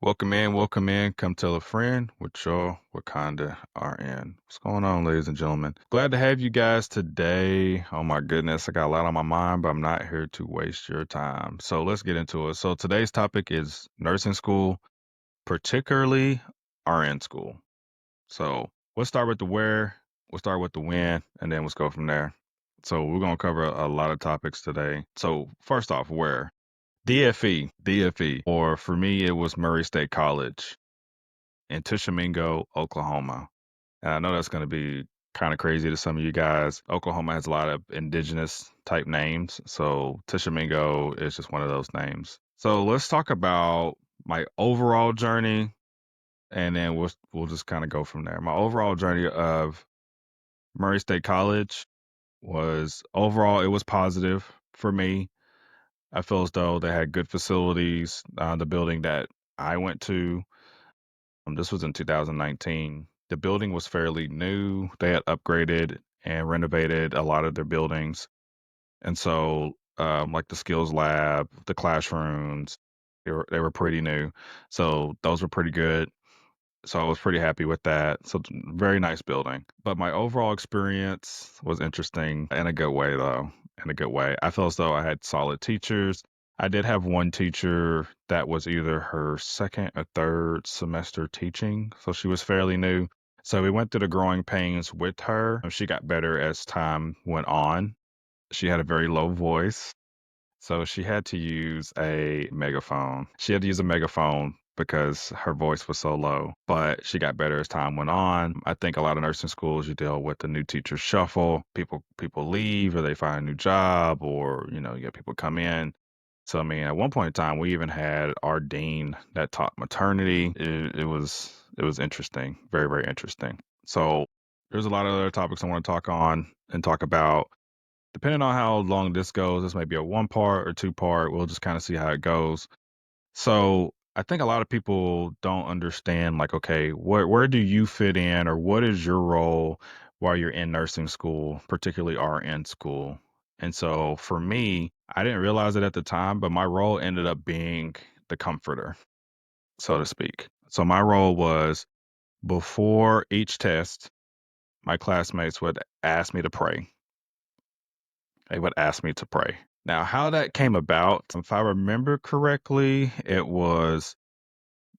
Welcome in. Come tell a friend what y'all Wakanda are in. What's going on, ladies and gentlemen? Glad to have you guys today. Oh my goodness, I got a lot on my mind, but I'm not here to waste your time. So let's get into it. So today's topic is nursing school, particularly RN school. So let's start with the where, we'll start with the when, and then let's go from there. So we're gonna cover a lot of topics today. So first off, where? DFE, or for me, it was Murray State College in Tishomingo, Oklahoma. And I know that's going to be kind of crazy to some of you guys. Oklahoma has a lot of indigenous type names. So Tishomingo is just one of those names. So let's talk about my overall journey and then we'll just kind of go from there. My overall journey of Murray State College was overall it was positive for me. I feel as though they had good facilities. The building that I went to, this was in 2019. The building was fairly new. They had upgraded and renovated a lot of their buildings. And so, like the skills lab, the classrooms, they were pretty new. So those were pretty good. So I was pretty happy with that. So very nice building. But my overall experience was interesting in a good way, though. In a good way. I feel as though I had solid teachers. I did have one teacher that was either her second or third semester teaching. So she was fairly new. So we went through the growing pains with her. She got better as time went on. She had a very low voice. So she had to use a megaphone. She had to use a megaphone because her voice was so low, but she got better as time went on. I think a lot of nursing schools you deal with the new teacher shuffle. People leave or they find a new job or, you get people come in. So I mean, at one point in time we even had our dean that taught maternity. It was interesting. Very, very interesting. So there's a lot of other topics I want to talk on and talk about. Depending on how long this goes, this may be a one part or two part. We'll just kind of see how it goes. So I think a lot of people don't understand, like, okay, where do you fit in, or what is your role while you're in nursing school, particularly RN school? And so for me, I didn't realize it at the time, but my role ended up being the comforter, so to speak. So my role was before each test, my classmates would ask me to pray. They would ask me to pray. Now, how that came about, if I remember correctly, it was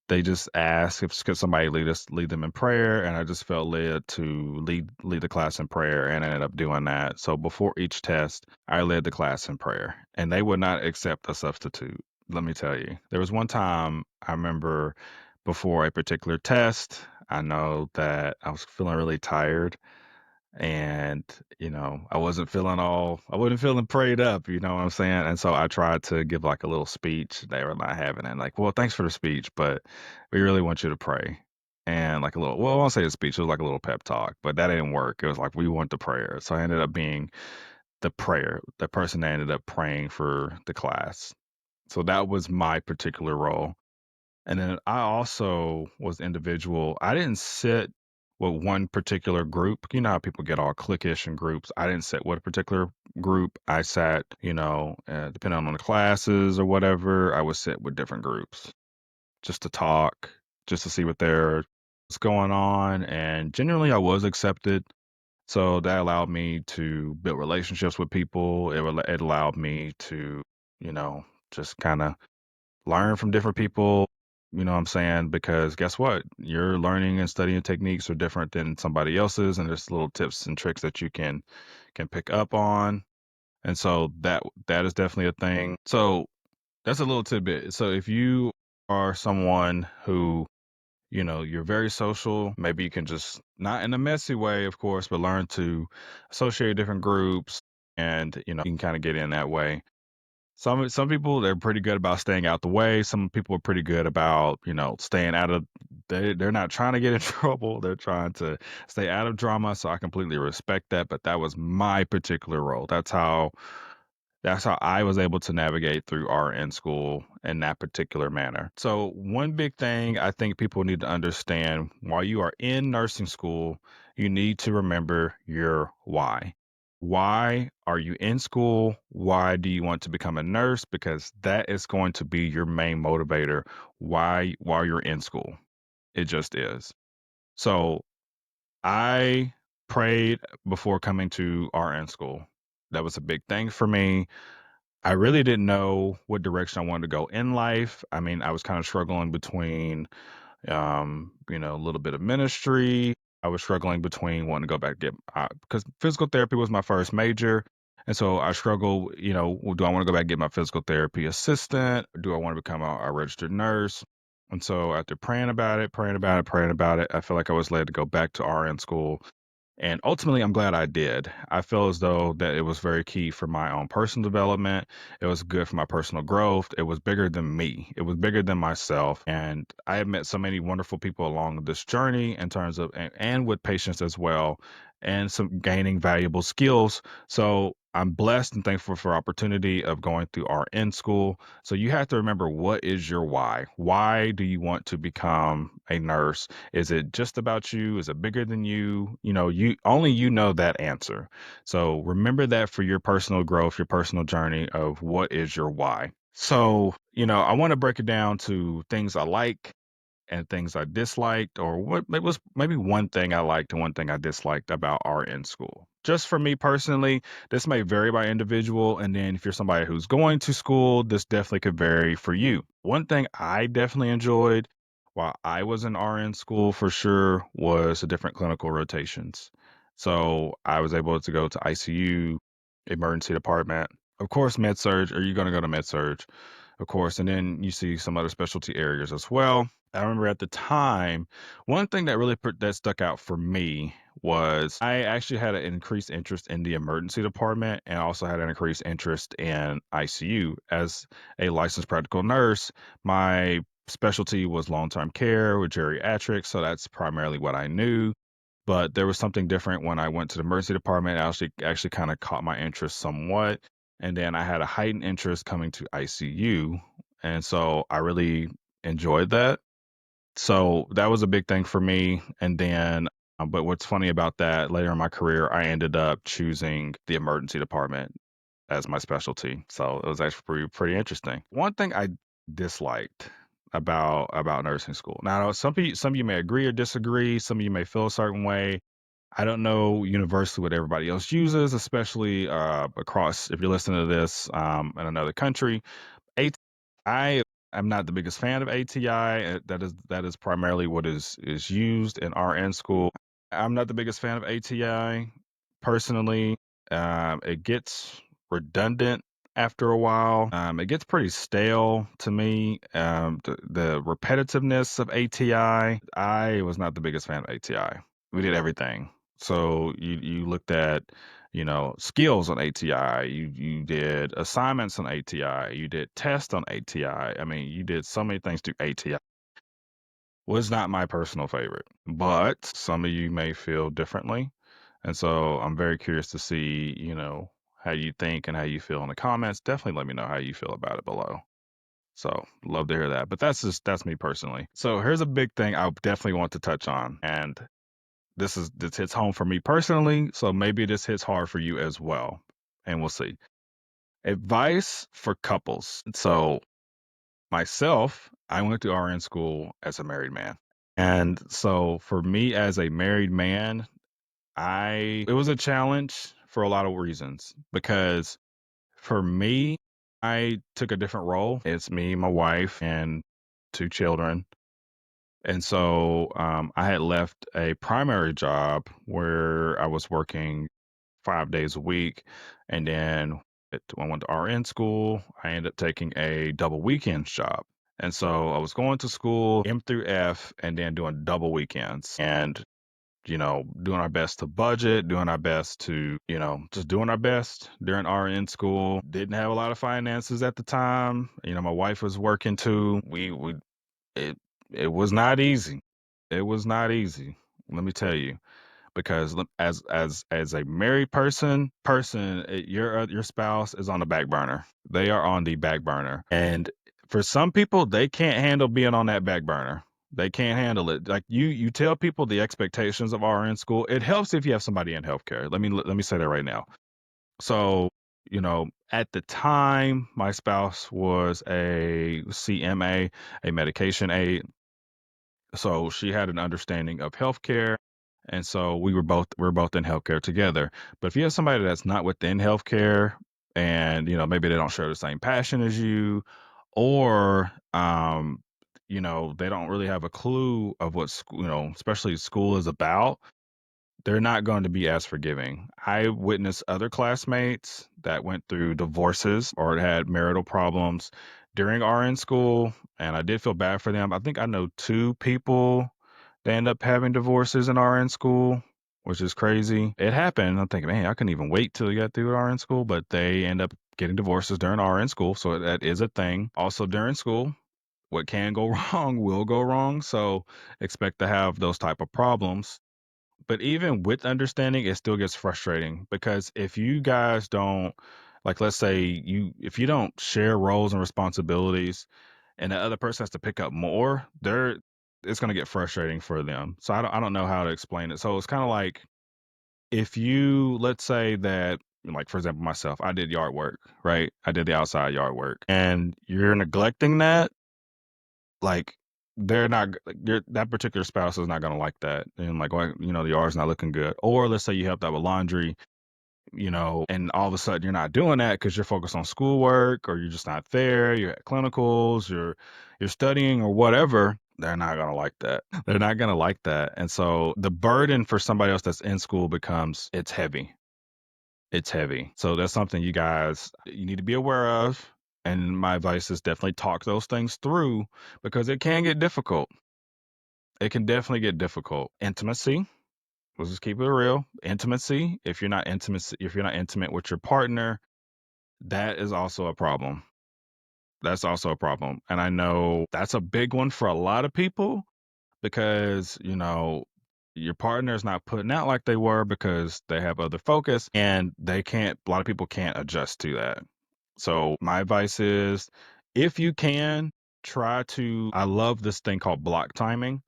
they just asked if could somebody lead them in prayer, and I just felt led to lead the class in prayer, and I ended up doing that. So before each test, I led the class in prayer, and they would not accept a substitute. Let me tell you, there was one time I remember before a particular test. I know that I was feeling really tired and I wasn't feeling prayed up, you know what I'm saying? And so I tried to give like a little speech. They were not having it, like, well, thanks for the speech, but we really want you to pray. And like a little, well, I won't say a speech, it was like a little pep talk, but that didn't work. It was like we want the prayer. So I ended up being the person that ended up praying for the class. So that was my particular role. And then I also was individual. I didn't sit with one particular group. You know how people get all cliquish in groups. I didn't sit with a particular group. I sat, depending on the classes or whatever, I would sit with different groups just to talk, just to see what's going on. And generally, I was accepted. So that allowed me to build relationships with people. It allowed me to, you know, just kind of learn from different people, you know what I'm saying? Because guess what? Your learning and studying techniques are different than somebody else's, and there's little tips and tricks that you can pick up on. And so that is definitely a thing. So that's a little tidbit. So if you are someone who, you're very social, maybe you can just not in a messy way, of course, but learn to associate different groups and you can kind of get in that way. Some people they're pretty good about staying out the way. Some people are pretty good about staying out of. They're not trying to get in trouble. They're trying to stay out of drama. So I completely respect that. But that was my particular role. That's how I was able to navigate through RN school in that particular manner. So one big thing I think people need to understand while you are in nursing school, you need to remember your why. Why are you in school? Why do you want to become a nurse? Because that is going to be your main motivator while you're in school. It just is. So I prayed before coming to RN school. That was a big thing for me. I really didn't know what direction I wanted to go in life. I mean, I was kind of struggling between a little bit of ministry. I was struggling between wanting to go back get because physical therapy was my first major. And so I struggle, well, do I want to go back and get my physical therapy assistant? Do I want to become a registered nurse? And so after praying about it, I feel like I was led to go back to RN school. And ultimately, I'm glad I did. I feel as though that it was very key for my own personal development. It was good for my personal growth. It was bigger than me. It was bigger than myself. And I have met so many wonderful people along this journey in terms of, and with patients as well, and some gaining valuable skills. So I'm blessed and thankful for opportunity of going through RN school. So you have to remember, what is your why? Why do you want to become a nurse? Is it just about you? Is it bigger than you? You know that answer. So remember that for your personal growth, your personal journey of what is your why. So, I want to break it down to things I like and things I disliked, or what it was maybe one thing I liked and one thing I disliked about art in school. Just for me personally, this may vary by individual. And then if you're somebody who's going to school, this definitely could vary for you. One thing I definitely enjoyed while I was in RN school for sure was the different clinical rotations. So I was able to go to ICU, emergency department, of course, med surge. Are you going to go to med surge? Of course. And then you see some other specialty areas as well. I remember at the time, one thing that really that stuck out for me was I actually had an increased interest in the emergency department and also had an increased interest in ICU. As a licensed practical nurse, my specialty was long-term care with geriatrics, so that's primarily what I knew. But there was something different when I went to the emergency department. I actually kind of caught my interest somewhat. And then I had a heightened interest coming to ICU. And so I really enjoyed that. So that was a big thing for me. And then, but what's funny about that, later in my career, I ended up choosing the emergency department as my specialty. So it was actually pretty interesting. One thing I disliked about nursing school. Now, some of you may agree or disagree. Some of you may feel a certain way. I don't know universally what everybody else uses, especially across if you're listening to this in another country. I am not the biggest fan of ATI. That is primarily what is used in RN school. I'm not the biggest fan of ATI personally. It gets redundant after a while. It gets pretty stale to me. The repetitiveness of ATI. I was not the biggest fan of ATI. We did everything. So you looked at skills on ATI. You did assignments on ATI. You did tests on ATI. I mean, you did so many things through ATI. Was not my personal favorite, but some of you may feel differently. And so I'm very curious to see, how you think and how you feel in the comments. Definitely let me know how you feel about it below. So love to hear that. But that's me personally. So here's a big thing I definitely want to touch on. And this hits home for me personally. So maybe this hits hard for you as well. And we'll see. Advice for couples. So myself, I went to RN school as a married man. And so for me as a married man, it was a challenge for a lot of reasons because for me, I took a different role. It's me, my wife, and two children. And so I had left a primary job where I was working 5 days a week. And then when I went to RN school, I ended up taking a double weekends job. And so I was going to school M through F and then doing double weekends and, doing our best to budget, doing our best to, just doing our best during RN school. Didn't have a lot of finances at the time. My wife was working too. It, it was not easy. It was not easy. Let me tell you because as a married person your spouse is on the back burner. They are on the back burner, and for some people they can't handle being on that back burner. They can't handle it. Like you tell people the expectations of RN school. It helps if you have somebody in healthcare. Let me say that right now. So, at the time, my spouse was a CMA, a medication aide. So she had an understanding of healthcare. And so we're both in healthcare together. But if you have somebody that's not within healthcare and, maybe they don't share the same passion as you, or they don't really have a clue of what school, especially school is about, they're not going to be as forgiving. I witnessed other classmates that went through divorces or had marital problems during RN school, and I did feel bad for them. I think I know two people that end up having divorces in RN school, which is crazy. It happened. I'm thinking, man, I couldn't even wait till you got through RN school, but they end up getting divorces during RN school. So that is a thing. Also during school, what can go wrong will go wrong. So expect to have those type of problems. But even with understanding, it still gets frustrating because if you guys don't, like, let's say if you don't share roles and responsibilities and the other person has to pick up more, it's going to get frustrating for them. So I don't know how to explain it. So it's kind of like if you, let's say that, like, for example, myself, I did yard work, right? I did the outside yard work and you're neglecting that, like, they're not that particular spouse is not gonna like that, and, like, well, the yard's not looking good. Or let's say you helped out with laundry, and all of a sudden you're not doing that because 'cause you're focused on schoolwork or you're just not there, you're at clinicals, you're studying or whatever, they're not gonna like that. They're not gonna like that, and so the burden for somebody else that's in school becomes it's heavy. It's heavy. So that's something you need to be aware of. And my advice is definitely talk those things through because it can get difficult. It can definitely get difficult. Intimacy, let's just keep it real. Intimacy, if you're not intimate with your partner, that is also a problem. That's also a problem. And I know that's a big one for a lot of people because, your partner is not putting out like they were because they have other focus and a lot of people can't adjust to that. So my advice is if you can I love this thing called block timing.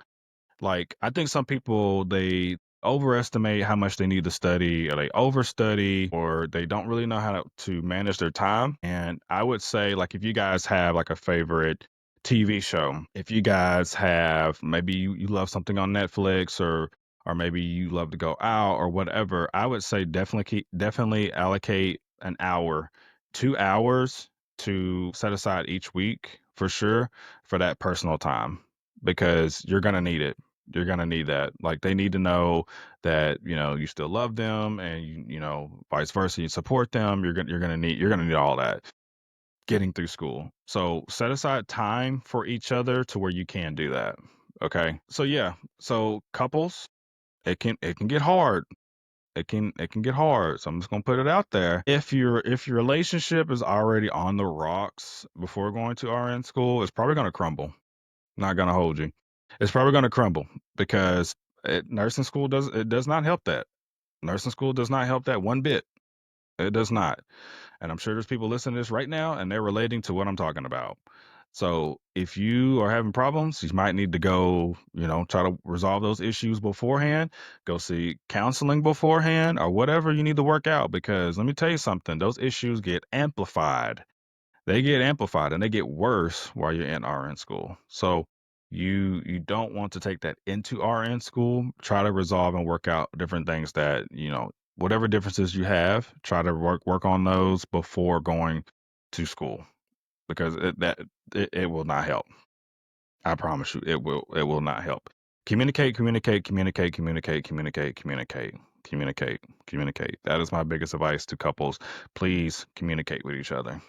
Like, I think some people, they overestimate how much they need to study, or they overstudy, or they don't really know how to manage their time. And I would say, like, if you guys have like a favorite TV show, if you guys have maybe you love something on Netflix or maybe you love to go out or whatever, I would say definitely allocate an hour, 2 hours to set aside each week for sure for that personal time because you're gonna need it. You're gonna need that. Like, they need to know that, you still love them and vice versa, you support them. You're gonna need all that getting through school. So set aside time for each other to where you can do that. Okay. So yeah. So couples, it can get hard. It can get hard. So I'm just gonna put it out there. If your relationship is already on the rocks before going to RN school, it's probably gonna crumble. Not gonna hold you. It's probably gonna crumble because nursing school does not help that. Nursing school does not help that one bit. It does not. And I'm sure there's people listening to this right now and they're relating to what I'm talking about. So if you are having problems, you might need to go, try to resolve those issues beforehand. Go see counseling beforehand or whatever you need to work out because let me tell you something, those issues get amplified. They get amplified and they get worse while you're in RN school. So you don't want to take that into RN school. Try to resolve and work out different things that, whatever differences you have, try to work on those before going to school because it will not help. I promise you it will not help. Communicate, communicate, communicate, communicate, communicate, communicate, communicate, communicate. That is my biggest advice to couples. Please communicate with each other.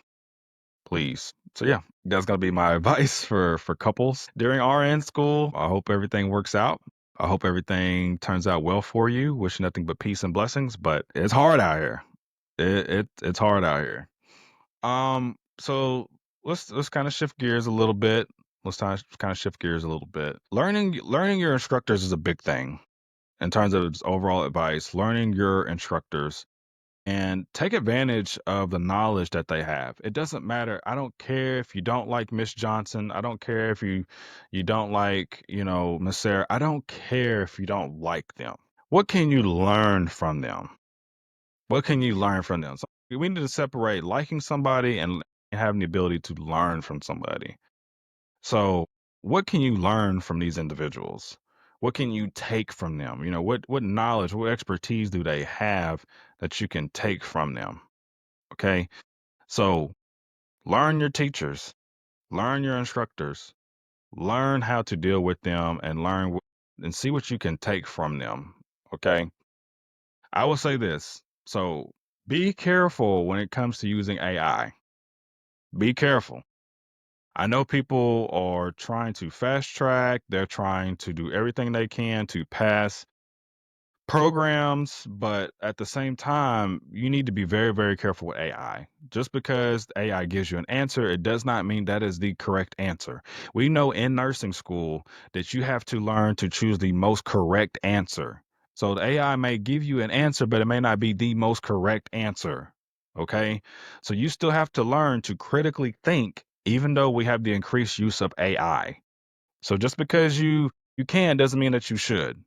Please. So yeah, that's gonna be my advice for couples during RN school. I hope everything works out. I hope everything turns out well for you. Wish you nothing but peace and blessings, but it's hard out here. It's hard out here. So let's kind of shift gears a little bit. Let's kind of shift gears a little bit. Learning your instructors is a big thing in terms of its overall advice. Learning your instructors and take advantage of the knowledge that they have. It doesn't matter. I don't care if you don't like Miss Johnson. I don't care if you don't like, Miss Sarah. I don't care if you don't like them. What can you learn from them? What can you learn from them? We need to separate liking somebody and having the ability to learn from somebody. So, what can you learn from these individuals? What can you take from them? What knowledge, what expertise do they have that you can take from them? Okay. So, learn your teachers, learn your instructors, learn how to deal with them and and see what you can take from them. Okay. I will say this. So, be careful when it comes to using AI. Be careful. I know people are trying to fast track, they're trying to do everything they can to pass programs, but at the same time, you need to be very, very careful with AI. Just because AI gives you an answer, it does not mean that is the correct answer. We know in nursing school that you have to learn to choose the most correct answer. So the AI may give you an answer, but it may not be the most correct answer. Okay. So you still have to learn to critically think, even though we have the increased use of AI. So just because you can doesn't mean that you should.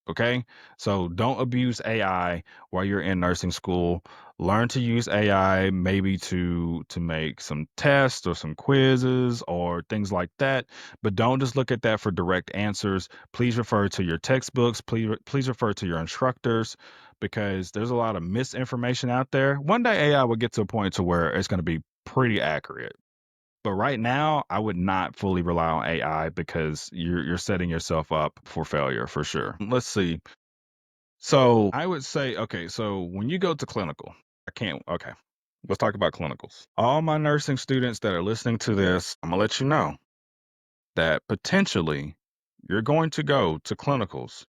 Okay? So don't abuse AI while you're in nursing school. Learn to use AI maybe to make some tests or some quizzes or things like that, but don't just look at that for direct answers. Please refer to your textbooks, please refer to your instructors because there's a lot of misinformation out there. One day AI will get to a point to where it's going to be pretty accurate. But right now, I would not fully rely on AI because you're setting yourself up for failure for sure. Let's see. So I would say, okay, so when you go to clinical, okay, let's talk about clinicals. All my nursing students that are listening to this, I'm gonna let you know that potentially you're going to go to clinicals.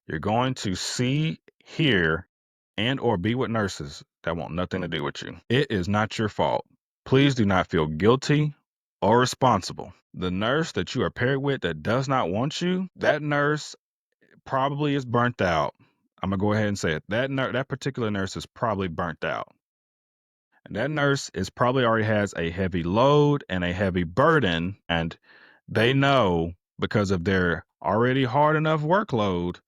You're going to see, hear, and or be with nurses that want nothing to do with you. It is not your fault. Please do not feel guilty or responsible. The nurse that you are paired with that does not want you, that nurse probably is burnt out. I'm gonna go ahead and say it. That particular nurse is probably burnt out. And that nurse is probably already has a heavy load and a heavy burden, and they know because of their already hard enough workload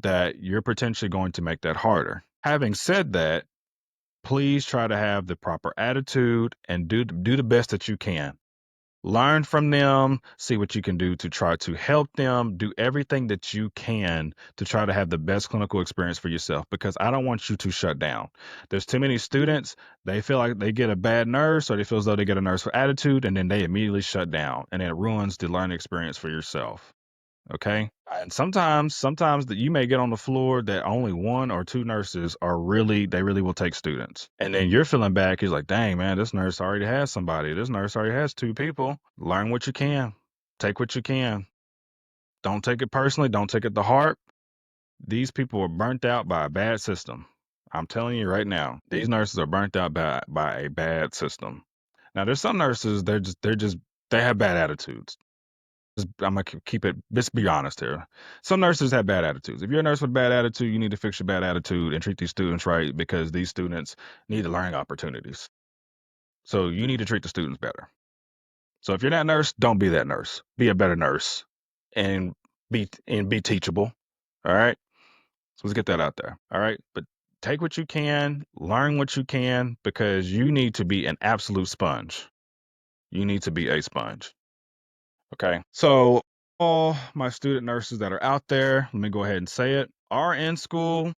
that you're potentially going to make that harder. Having said that, please try to have the proper attitude and do the best that you can. Learn from them, see what you can do to try to help them, do everything that you can to try to have the best clinical experience for yourself because I don't want you to shut down. There's too many students, they feel like they get a bad nurse or they feel as though they get a nurse for attitude and then they immediately shut down and it ruins the learning experience for yourself. Okay. And sometimes that you may get on the floor that only one or two nurses they really will take students. And then you're feeling bad because like, dang, man, this nurse already has somebody. This nurse already has two people. Learn what you can. Take what you can. Don't take it personally. Don't take it to heart. These people are burnt out by a bad system. I'm telling you right now, these nurses are burnt out by a bad system. Now there's some nurses, they have bad attitudes. I'm gonna keep it. Let's be honest here. Some nurses have bad attitudes. If you're a nurse with bad attitude, you need to fix your bad attitude and treat these students right because these students need learning opportunities. So you need to treat the students better. So if you're that nurse, don't be that nurse. Be a better nurse, and be teachable. All right. So let's get that out there. All right. But take what you can, learn what you can, because you need to be an absolute sponge. You need to be a sponge. Okay. So, all my student nurses that are out there, let me go ahead and say it. RN school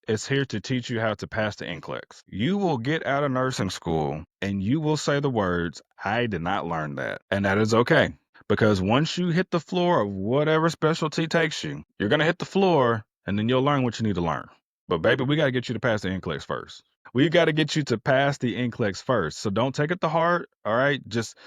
is here to teach you how to pass the NCLEX. You will get out of nursing school and you will say the words, I did not learn that. And that is okay. Because once you hit the floor of whatever specialty takes you, you're going to hit the floor and then you'll learn what you need to learn. But baby, we got to get you to pass the NCLEX first. We got to get you to pass the NCLEX first. So don't take it to heart. All right. Just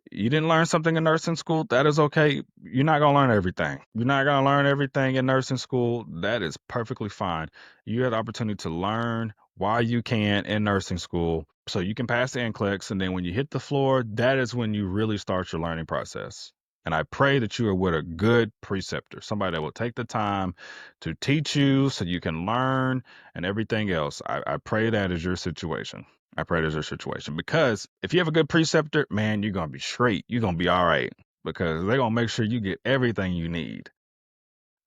you didn't learn something in nursing school, that is okay. You're not going to learn everything. You're not going to learn everything in nursing school. That is perfectly fine. You had the opportunity to learn while you can in nursing school so you can pass the NCLEX. And then when you hit the floor, that is when you really start your learning process. And I pray that you are with a good preceptor, somebody that will take the time to teach you so you can learn and everything else. I pray that is your situation. I pray there's your situation because if you have a good preceptor, man, you're gonna be straight. You're gonna be all right because they're gonna make sure you get everything you need.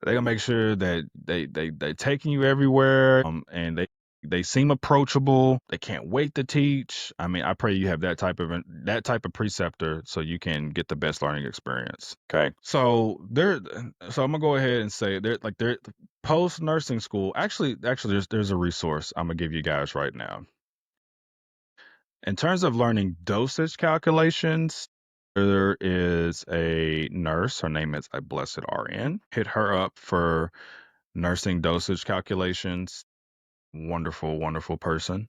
They're gonna make sure that they taking you everywhere, and they They seem approachable. They can't wait to teach. I mean, I pray you have that type of preceptor so you can get the best learning experience. Okay. So I'm gonna go ahead and say they're post nursing school. Actually there's a resource I'm gonna give you guys right now. In terms of learning dosage calculations, there is a nurse. Her name is a blessed RN. Hit her up for nursing dosage calculations. Wonderful, wonderful person.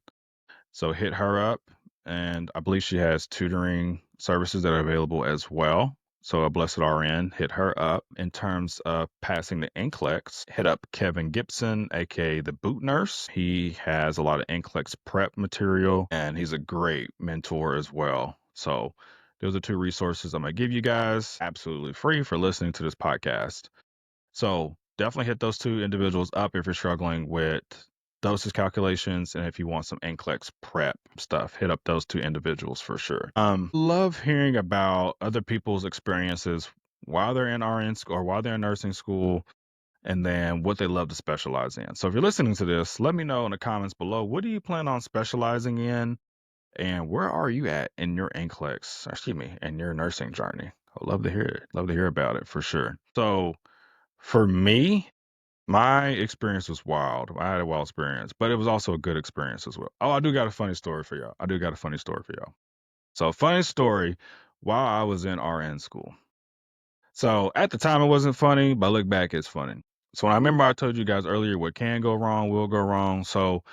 So hit her up, and I believe she has tutoring services that are available as well. So a blessed RN, hit her up. In terms of passing the NCLEX, hit up Kevin Gibson, aka the boot nurse. He has a lot of NCLEX prep material, and he's a great mentor as well. So those are two resources I'm gonna give you guys absolutely free for listening to this podcast. So definitely hit those two individuals up if you're struggling with dosage calculations, and if you want some NCLEX prep stuff, hit up those two individuals for sure. Love hearing about other people's experiences while they're in RN school or while they're in nursing school, and then what they love to specialize in. So if you're listening to this, let me know in the comments below, what do you plan on specializing in, and where are you at in your NCLEX, excuse me, in your nursing journey? I'd love to hear it. Love to hear about it for sure. So for me, my experience was wild. I had a wild experience, but it was also a good experience as well. Oh, I do got a funny story for y'all. So, funny story while I was in RN school. So, at the time, it wasn't funny, but look back, it's funny. So, when I remember I told you guys earlier what can go wrong will go wrong. So,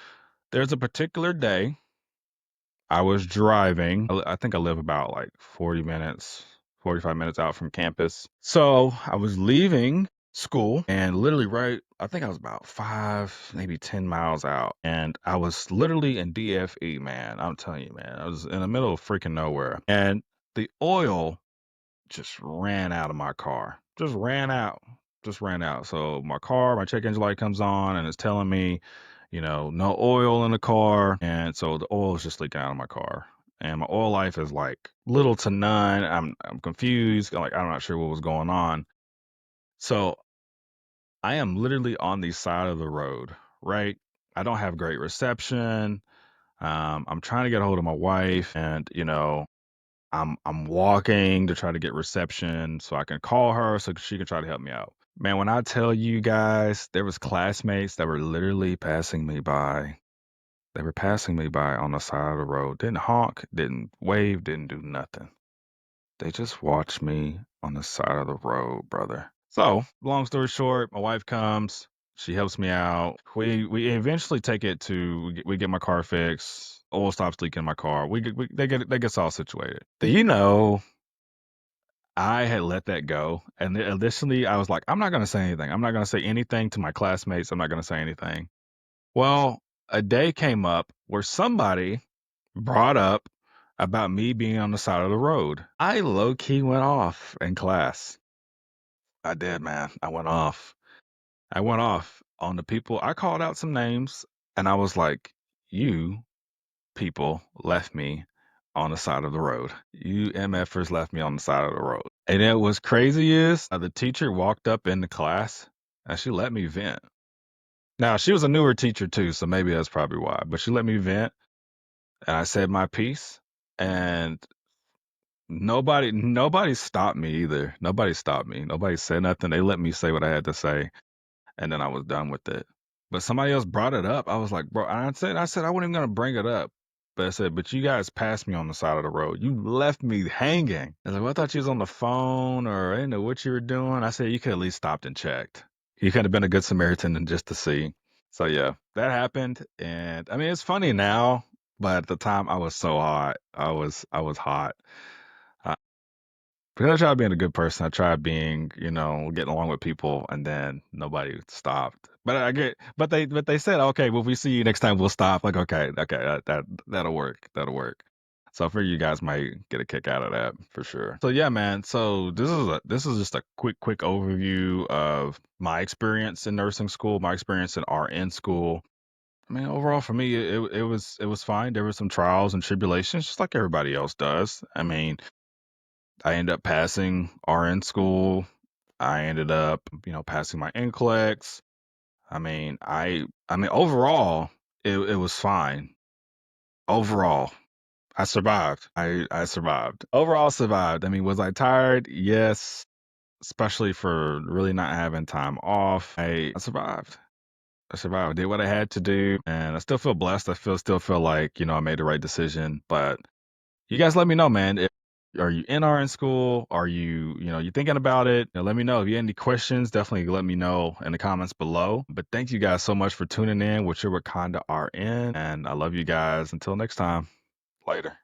there's a particular day I was driving. I think I live about like 40 minutes, 45 minutes out from campus. So I was leaving school and literally I think I was about 5, maybe 10 miles out. And I was literally in DFE, man. I'm telling you, man. I was in the middle of freaking nowhere. And the oil just ran out of my car. Just ran out. Just ran out. So my check engine light comes on and it's telling me, no oil in the car. And so the oil is just leaking out of my car. And my oil life is like little to none. I'm confused. Like I'm not sure what was going on. So I am literally on the side of the road, right? I don't have great reception. I'm trying to get a hold of my wife, and I'm walking to try to get reception so I can call her so she can try to help me out. Man, when I tell you guys, there was classmates that were literally passing me by. They were passing me by on the side of the road. Didn't honk, didn't wave, didn't do nothing. They just watched me on the side of the road, brother. So, long story short, my wife comes. She helps me out. We eventually take it we get my car fixed. Oil stops leaking in my car. They get us all situated. Do you know I had let that go, and then additionally, I was like, I'm not gonna say anything. I'm not gonna say anything to my classmates. I'm not gonna say anything. Well, a day came up where somebody brought up about me being on the side of the road. I low key went off in class. I did, man. I went off. I went off on the people. I called out some names and I was like, you people left me on the side of the road. You MFers left me on the side of the road. And it was crazy is the teacher walked up in the class and she let me vent. Now, she was a newer teacher too, so maybe that's probably why. But she let me vent and I said my piece, and nobody stopped me either. Nobody stopped me. Nobody said nothing. They let me say what I had to say, and then I was done with it. But somebody else brought it up. I was like, bro, I said I wasn't even gonna bring it up. But I said, but you guys passed me on the side of the road. You left me hanging. I was like, well, I thought you was on the phone or I didn't know what you were doing. I said, you could at least stopped and checked. You could have been a good Samaritan and just to see. So yeah, that happened. And I mean, it's funny now, but at the time I was so hot. I was hot. Uh, because I tried being a good person. I tried being, getting along with people, and then nobody stopped. But they said, okay, well, if we see you next time, we'll stop. Like, okay, that'll work. That'll work. So I figure you guys might get a kick out of that for sure. So yeah, man. So this is just a quick overview of my experience in nursing school, my experience in RN school. I mean, overall for me, it was fine. There were some trials and tribulations, just like everybody else does. I mean, I ended up passing RN school. I ended up, passing my NCLEX. I mean, overall, it was fine. Overall, I survived. I survived. Overall, survived. I mean, was I tired? Yes, especially for really not having time off. I survived. I survived. Did what I had to do, and I still feel blessed. Still feel like I made the right decision. But you guys, let me know, man. Are you in RN school? Are you thinking about it? Let me know if you have any questions. Definitely let me know in the comments below. But thank you guys so much for tuning in with your Wakanda RN, and I love you guys. Until next time, later.